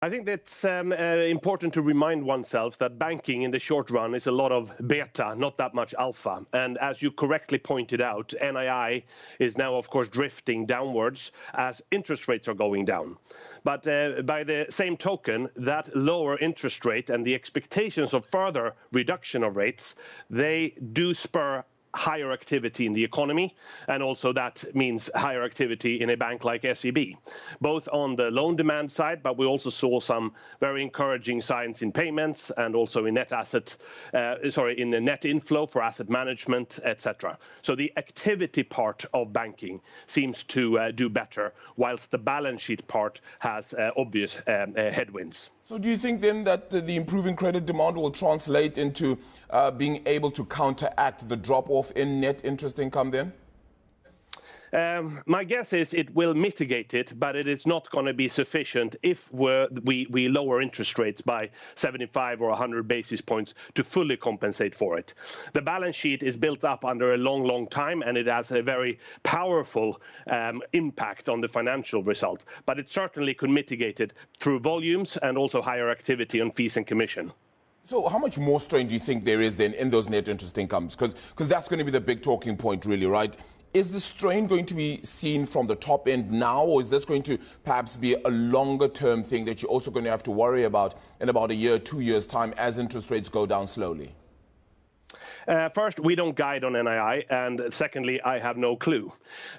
I think that's important to remind oneself that banking in the short run is a lot of beta, not that much alpha. And as you correctly pointed out, NII is now, of course, drifting downwards as interest rates are going down. But by the same token, that lower interest rate and the expectations of further reduction of rates, they do spur higher activity in the economy, and also that means higher activity in a bank like SEB, both on the loan demand side, but we also saw some very encouraging signs in payments and also in in the net inflow for asset management, etc. So the activity part of banking seems to do better, whilst the balance sheet part has obvious headwinds. So do you think then that the improving credit demand will translate into being able to counteract the drop-off in net interest income then? My guess is it will mitigate it, but it is not going to be sufficient if we lower interest rates by 75 or 100 basis points to fully compensate for it. The balance sheet is built up under a long time, and it has a very powerful impact on the financial result. But it certainly could mitigate it through volumes and also higher activity on fees and commission. So how much more strain do you think there is then in those net interest incomes? Because that's going to be the big talking point, really, right? Is the strain going to be seen from the top end now, or is this going to perhaps be a longer-term thing that you're also going to have to worry about in about a year, 2 years' time as interest rates go down slowly? First, we don't guide on NII, and secondly, I have no clue.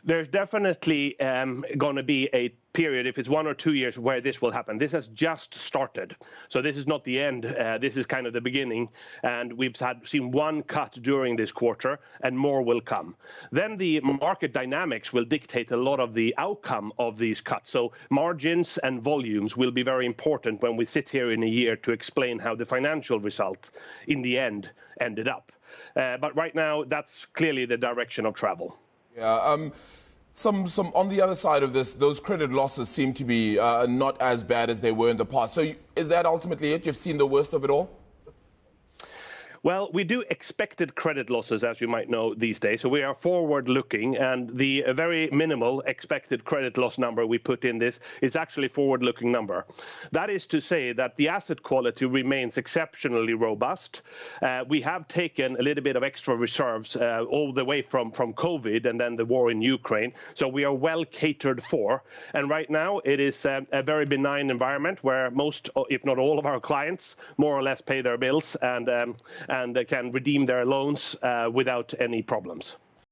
There's definitely going to be a period, if it's 1 or 2 years, where this will happen. This has just started, so this is not the end. This is kind of the beginning, and we've seen one cut during this quarter, and more will come. Then the market dynamics will dictate a lot of the outcome of these cuts. So margins and volumes will be very important when we sit here in a year to explain how the financial result in the end ended up. But right now, that's clearly the direction of travel. Yeah. Some on the other side of this, those credit losses seem to be not as bad as they were in the past. So is that ultimately it? You've seen the worst of it all? Well, we do expected credit losses, as you might know, these days. So we are forward-looking, and the very minimal expected credit loss number we put in this is actually a forward-looking number. That is to say that the asset quality remains exceptionally robust. We have taken a little bit of extra reserves all the way from COVID and then the war in Ukraine. So we are well catered for. And right now, it is a very benign environment where most, if not all, of our clients more or less pay their bills and can redeem their loans without any problems.